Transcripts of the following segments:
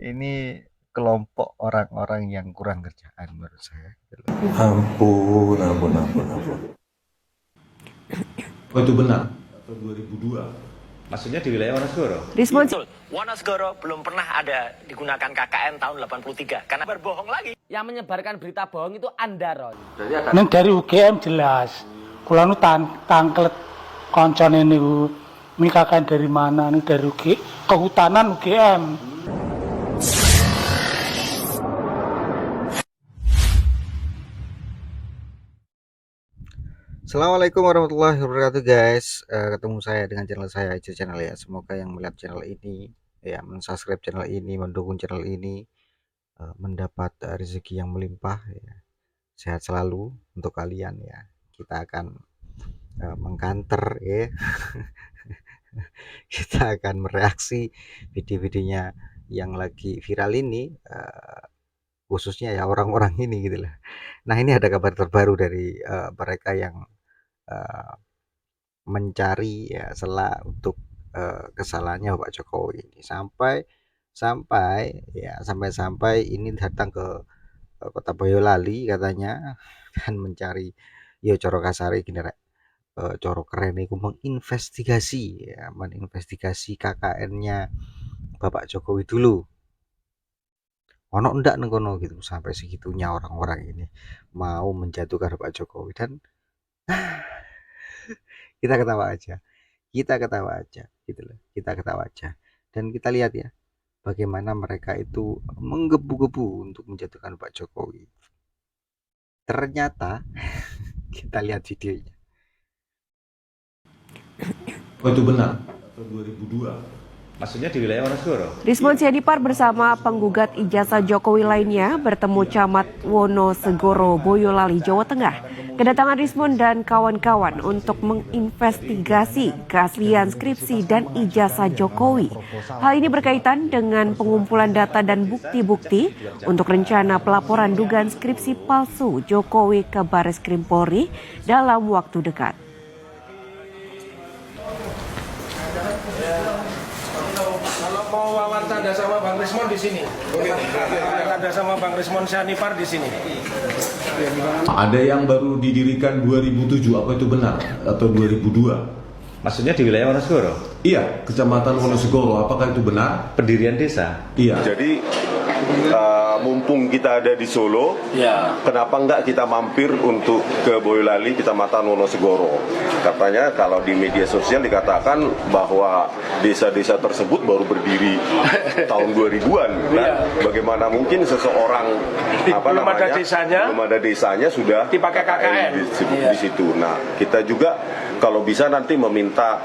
ini kelompok orang-orang yang kurang kerjaan menurut saya. Ampun, ampun, ampun, ampun. Oh itu benar? Atau 2002? Maksudnya di wilayah Wonosegoro? Rismon Wonosegoro belum pernah ada digunakan KKN tahun 83 karena berbohong lagi. Yang menyebarkan berita bohong itu Anda, Ron. Neng dari UGM jelas. Kula nu tangklet koncone niku mikakan dari mana nih dari kehutanan UGM. Assalamualaikum warahmatullahi wabarakatuh guys. Ketemu saya dengan channel saya Ica Channel ya. Semoga yang melihat channel ini ya, mensubscribe channel ini, mendukung channel ini mendapat rezeki yang melimpah ya. Sehat selalu untuk kalian ya. Kita akan mengkanter ya. Kita akan mereaksi video-videonya yang lagi viral ini, khususnya ya orang-orang ini gitu lah. Nah, ini ada kabar terbaru dari mereka yang mencari ya celah untuk kesalahannya Pak Jokowi ini sampai ini datang ke kota Boyolali katanya dan mencari ya coro kasari gini rek, coro keren itu menginvestigasi KKN-nya Bapak Jokowi dulu. Ono ndak nengkono gitu, sampai segitunya orang-orang ini mau menjatuhkan Pak Jokowi dan kita ketawa aja gitu loh, kita ketawa aja dan kita lihat ya bagaimana mereka itu menggebu-gebu untuk menjatuhkan Pak Jokowi. Ternyata kita lihat videonya. Oh itu benar? Atau 2002? Maksudnya di wilayah Wonosegoro? Rismon Sianipar bersama penggugat ijazah Jokowi lainnya bertemu Camat Wonosegoro, Boyolali, Jawa Tengah. Kedatangan Rismon dan kawan-kawan untuk menginvestigasi keaslian skripsi dan ijazah Jokowi. Hal ini berkaitan dengan pengumpulan data dan bukti-bukti untuk rencana pelaporan dugaan skripsi palsu Jokowi ke Baris Krim Polri dalam waktu dekat. Kalau mau wawancara sama Bang Rismon di sini. Ada sama Bang Rismon Sianipar di sini. Ada yang baru didirikan 2007, apa itu benar? Atau 2002? Maksudnya di wilayah Wonosegoro? Iya, Kecamatan Wonosegoro, apakah itu benar? Pendirian desa? Iya. Jadi mumpung kita ada di Solo, kenapa enggak kita mampir untuk ke Boyolali, Kecamatan Wonosegoro? Katanya kalau di media sosial dikatakan bahwa desa-desa tersebut baru berdiri tahun 2000-an. Nah, bagaimana mungkin seseorang belum ada desanya sudah dipakai KKN di situ. Nah, kita juga kalau bisa nanti meminta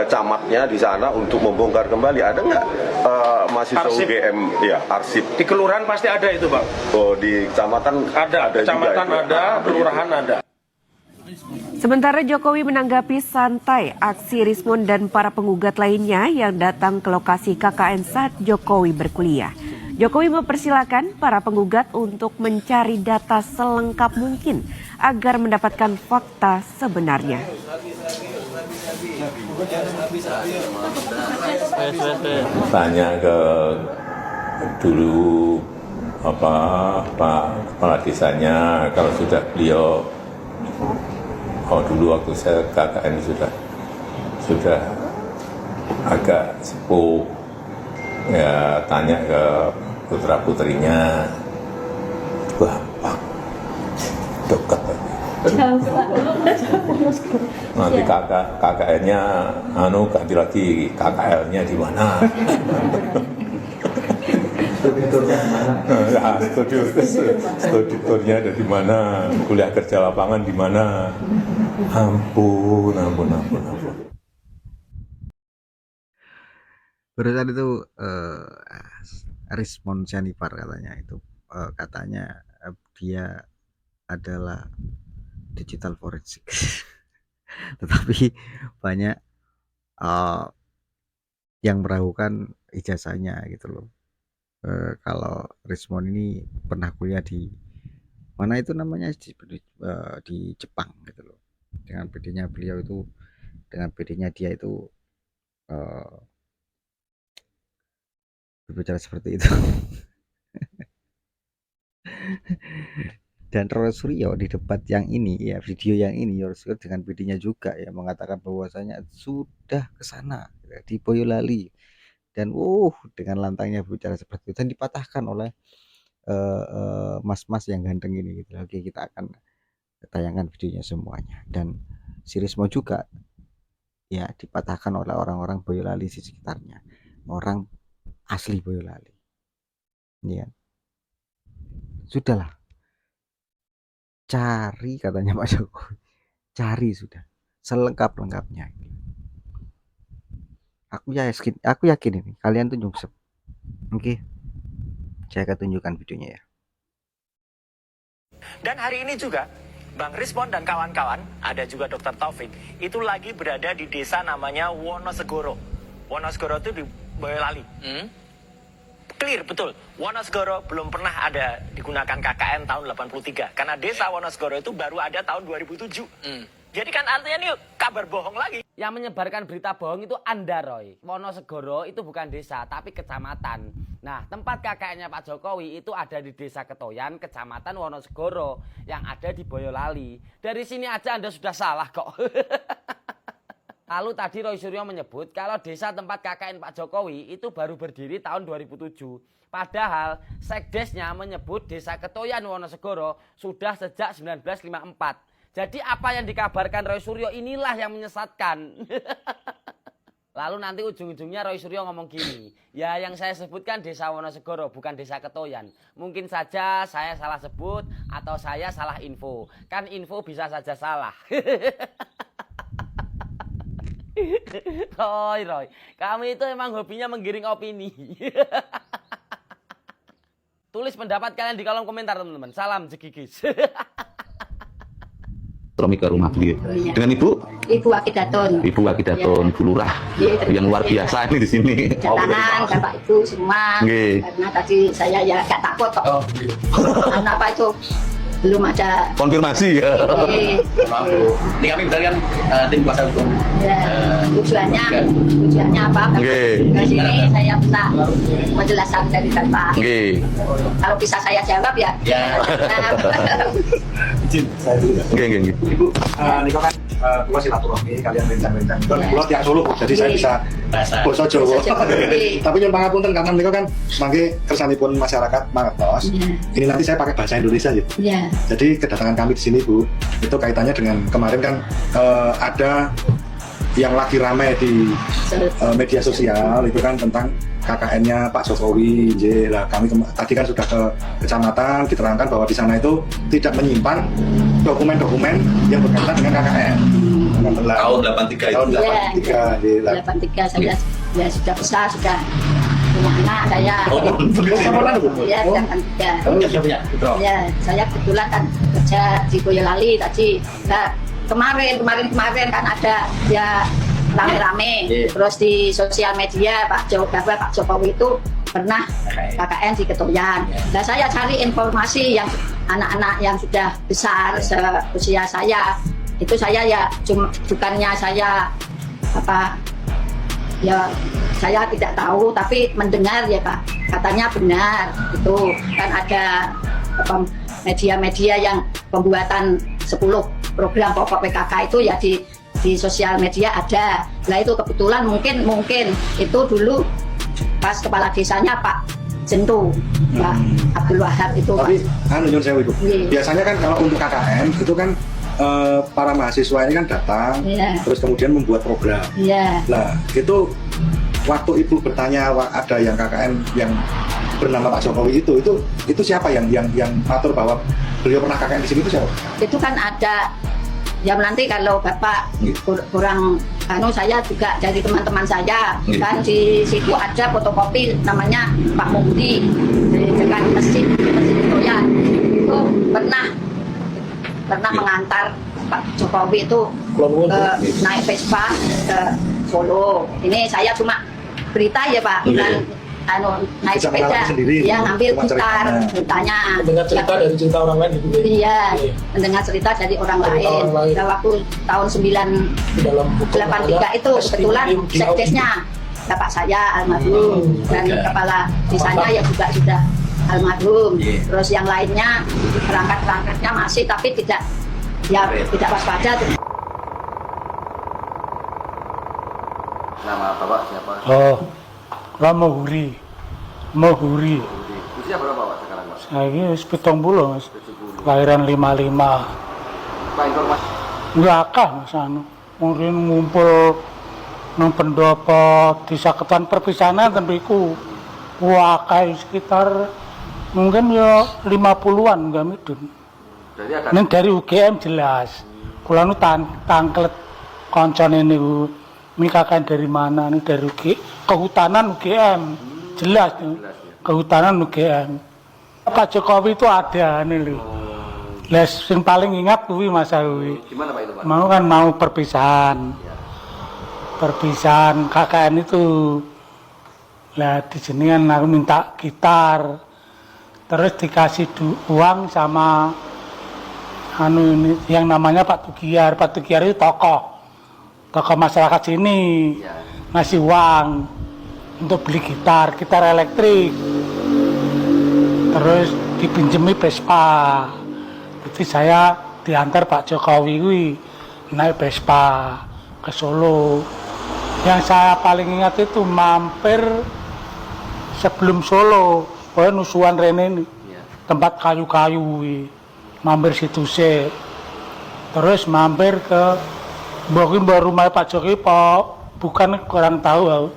camatnya di sana untuk membongkar kembali. Ada nggak mahasiswa arsip. UGM ya arsip? Di kelurahan pasti ada itu, Bang. Oh, di kecamatan Ada kecamatan juga ada, kelurahan ada. Sementara Jokowi menanggapi santai aksi Rismon dan para penggugat lainnya yang datang ke lokasi KKN saat Jokowi berkuliah. Jokowi mempersilahkan para penggugat untuk mencari data selengkap mungkin agar mendapatkan fakta sebenarnya. Tanya ke dulu Pak kepala desanya, kalau sudah beliau dulu waktu saya KKN sudah agak sepuh, ya tanya ke putra putrinya, wah Pak dekat nanti KKN-nya ganti lagi KKL-nya di mana? Studiturnya ada di mana? Kuliah kerja lapangan di mana? Ampun. Barusan itu Rismon Sianipar katanya itu dia adalah digital forensik. Tetapi banyak yang meragukan ijazahnya gitu loh. Kalau Rismon ini pernah kuliah di mana itu namanya di Jepang gitu loh. Dengan PD-nya dia itu berbicara seperti itu. Dan Roy Suryo di debat yang ini ya, video yang ini Roy Suryo dengan videonya juga ya mengatakan bahwasanya sudah ke sana ya, di Boyolali, dan dengan lantangnya berbicara seperti itu dan dipatahkan oleh mas-mas yang ganteng ini gitu. Oke, kita akan tayangkan videonya semuanya, dan si Rismo juga ya dipatahkan oleh orang-orang Boyolali di sekitarnya, orang asli Boyolali ya. Sudahlah, cari katanya Pak Jokowi, cari sudah selengkap-lengkapnya. Aku yakin ini kalian tuh nyungsep. Oke, saya akan tunjukkan videonya ya. Dan hari ini juga Bang Rismon dan kawan-kawan, ada juga Dr. Taufik, itu lagi berada di desa namanya Wonosegoro. Wonosegoro itu di Boyolali. Clear, betul. Wonosegoro belum pernah ada digunakan KKN tahun 83. Karena desa Wonosegoro itu baru ada tahun 2007. Jadi kan artinya ini kabar bohong lagi. Yang menyebarkan berita bohong itu Anda, Roy. Wonosegoro itu bukan desa, tapi kecamatan. Nah, tempat KKN-nya Pak Jokowi itu ada di Desa Ketoyan, Kecamatan Wonosegoro, yang ada di Boyolali. Dari sini aja Anda sudah salah kok. Lalu tadi Roy Suryo menyebut kalau desa tempat KKN Pak Jokowi itu baru berdiri tahun 2007. Padahal Sekdesnya menyebut Desa Ketoyan Wonosegoro sudah sejak 1954. Jadi apa yang dikabarkan Roy Suryo inilah yang menyesatkan. Lalu nanti ujung-ujungnya Roy Suryo ngomong gini, ya yang saya sebutkan Desa Wonosegoro bukan Desa Ketoyan. Mungkin saja saya salah sebut atau saya salah info. Kan info bisa saja salah. Roy, kamu itu emang hobinya menggiring opini. Tulis pendapat kalian di kolom komentar teman-teman. Salam jegigis. Romi ke rumah beliau. Dengan Ibu Akidaton. Ibu Akidaton, Bu Lurah. Yang luar biasa ini di sini. Tangan, Bapak Ibu semua. Karena tadi saya ya gak takut kok. Karena apa itu belum ada konfirmasi. Ini kami betul kan tim kuasa hukum. Ya, tujuannya apa? Ke sini saya minta penjelasan dari Bapak. Kalau bisa saya jawab ya. Ibu, Niko kan pulau silaturahmi kalian rencang-rencang. Pulau tiap Solo, jadi saya bisa basa Jawa. Tapi yang pangapunten karena Niko kan mangke kersanipun masyarakat mangertos. Ini nanti saya pakai bahasa Indonesia gitu. Jadi kedatangan kami di sini Bu, itu kaitannya dengan kemarin kan ada yang lagi ramai di media sosial itu kan tentang KKN-nya Pak Jokowi. Lah kami tadi kan sudah ke kecamatan diterangkan bahwa di sana itu tidak menyimpan dokumen-dokumen yang berkaitan dengan KKN. Tahun 83 itu. Tahun 83 saya ya sudah besar, sudah punya anak saya. Ya, sudah 83. Ya, saya kebetulan kan kerja di Boyolali tadi. Nah, kemarin kan ada ya rame-rame, terus di sosial media Pak Jokowi itu pernah KKN di Ketoyan. Nah, saya cari informasi yang anak-anak yang sudah besar seusia saya itu, saya ya bukannya saya ya saya tidak tahu, tapi mendengar ya Pak, katanya benar itu kan ada media-media yang pembuatan 10 program pokok PKK itu ya di sosial media ada. Nah itu kebetulan mungkin itu dulu pas kepala desanya Pak Jentu, Pak Abdul Wahab itu. Tapi nyuwun sewu Ibu. Biasanya kan kalau untuk KKN itu kan para mahasiswa ini kan datang, terus kemudian membuat program. Nah itu waktu Ibu bertanya ada yang KKN yang bernama Pak Jokowi itu siapa yang atur bahwa beliau pernah KKN di sini itu siapa? Itu kan ada ya, nanti kalau Bapak kurang saya juga dari teman-teman saya kan di situ ada fotokopi namanya Pak Mukti di dekat masjid itu ya, itu pernah mengantar Pak Jokowi itu naik Vespa ke Solo. Ini saya cuma berita ya Pak, bukan naik sepeda, dia ngambil gitar, ceritanya. Mendengar cerita dari cerita orang lain gitu. Iya, mendengar cerita dari orang lain. Nah, waktu tahun 1983 itu kebetulan sekdesnya bapak saya almarhum dan kepala desanya ya juga sudah almarhum. Terus yang lainnya perangkat-perangkatnya masih tapi tidak waspada. Nama bapak siapa? Oh, Mohuri. Usia berapa pak sekarang pak? Saya ini 70 mas, lahiran 55. Pak informasi. Nggak akah mas anu, mungkin ngumpul nang pendopo desa Ketuan perpisahan tentuku wakai sekitar mungkin ya 50-an nggak midun. Jadi ada. Ini dari UGM jelas. Kula nu tangklet koncone niku mikakan dari mana nih dari kehutanan UGM jelas nih. Kehutanan UGM. Pak Jokowi itu ada nih lho. Les yang paling ingat kuwi masa kuwi. Gimana pak itu pak? Mau kan mau perpisahan. Perpisahan KKN itu. Lah di sini kan aku minta gitar. Terus dikasih uang sama anu ini yang namanya Pak Tugiar. Pak Tugiar itu tokoh masyarakat sini. Ngasih uang untuk beli gitar elektrik. Terus dipinjemi Vespa. Jadi saya diantar Pak Jokowi kuwi naik Vespa ke Solo. Yang saya paling ingat itu mampir sebelum Solo, pokoknya nusuan Rene ini, tempat kayu-kayu, mampir situ sih. Terus mampir ke baru rumah Pak Jokowi, bukan kurang tahu,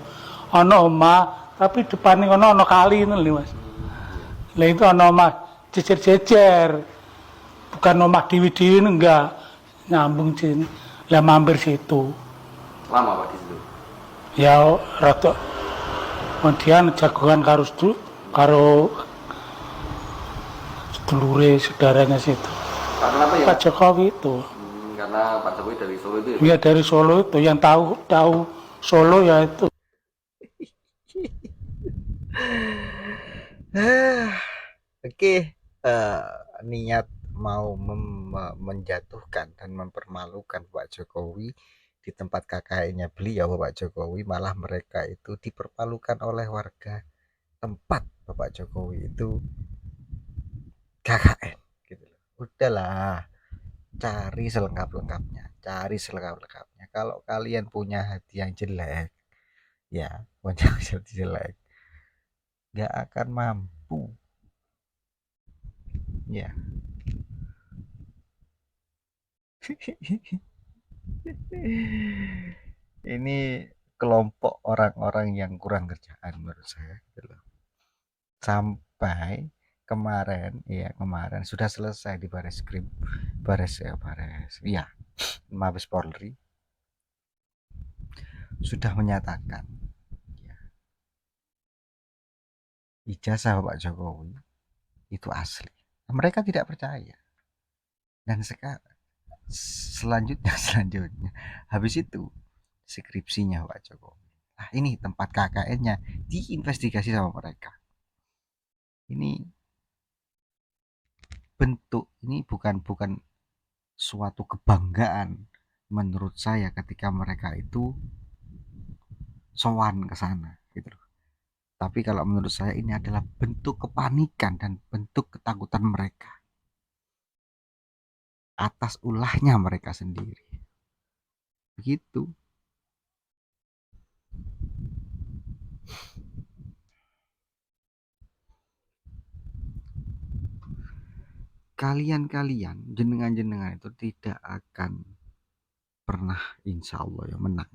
ono omah, tapi depannya ono kali ini mas. Lah itu ono omah jejer-jejer, bukan omah diwi-diwi enggak, nyambung sini. Lah mampir situ. Lama pak di situ? Ya rada kemudian jagongan karo sedulure saudaranya situ. Kenapa ya? Pak Jokowi itu. Karena Pak Jokowi dari Solo itu ya? Iya dari Solo itu, yang tahu Solo ya itu. Oke, niat mau menjatuhkan dan mempermalukan Pak Jokowi di tempat KKN-nya beliau Bapak Jokowi, malah mereka itu dipermalukan oleh warga tempat Bapak Jokowi itu KKN gitu. Udahlah, cari selengkap-lengkapnya. Kalau kalian punya hati yang jelek, ya punya hati jelek, nggak akan mampu. Ya. Ini kelompok orang-orang yang kurang kerjaan menurut saya gitu loh. Sampai kemarin sudah selesai di Mabes Polri sudah menyatakan ya, ijazah Bapak Jokowi itu asli. Mereka tidak percaya. Dan selanjutnya habis itu skripsinya Pak Jokowi. Nah, ini tempat KKN-nya diinvestigasi sama mereka. Ini bukan suatu kebanggaan menurut saya ketika mereka itu sowan ke sana gitu loh. Tapi kalau menurut saya ini adalah bentuk kepanikan dan bentuk ketakutan mereka atas ulahnya mereka sendiri. Begitu. Kalian jenengan itu tidak akan pernah insya Allah ya menang.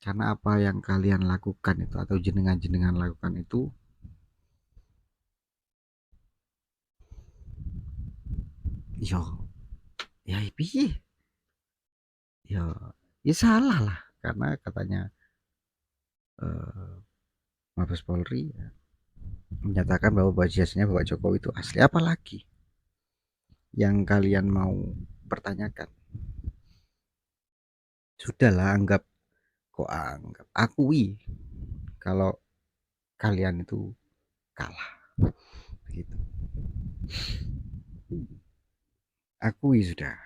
Karena apa yang kalian lakukan itu atau jenengan lakukan itu ya piye? Ya salah lah, karena katanya Mabes Polri ya, menyatakan bahwa ijazahnya Bapak Jokowi itu asli. Apalagi yang kalian mau pertanyakan? Sudahlah, akui kalau kalian itu kalah begitu. Akui sudah.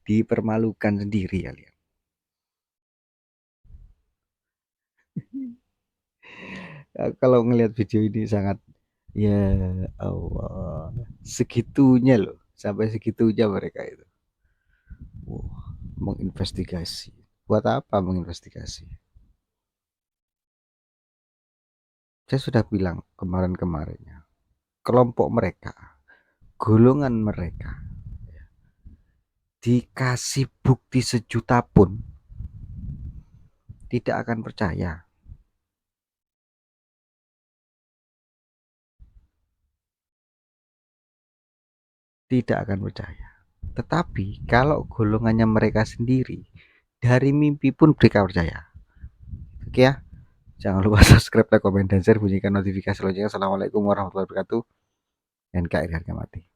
Dipermalukan sendiri kalian. Kalau ngelihat video ini sangat, ya Allah, segitunya loh, sampai segitunya mereka itu. Wah, menginvestigasi. Buat apa menginvestigasi? Saya sudah bilang kemarin-kemarinnya, kelompok mereka, golongan mereka, dikasih bukti sejuta pun tidak akan percaya. Tidak akan percaya. Tetapi kalau golongannya mereka sendiri, dari mimpi pun mereka percaya. Oke ya, jangan lupa subscribe, like, komen, dan share, bunyikan notifikasi loncengnya. Assalamualaikum warahmatullahi wabarakatuh. NKRI harga mati.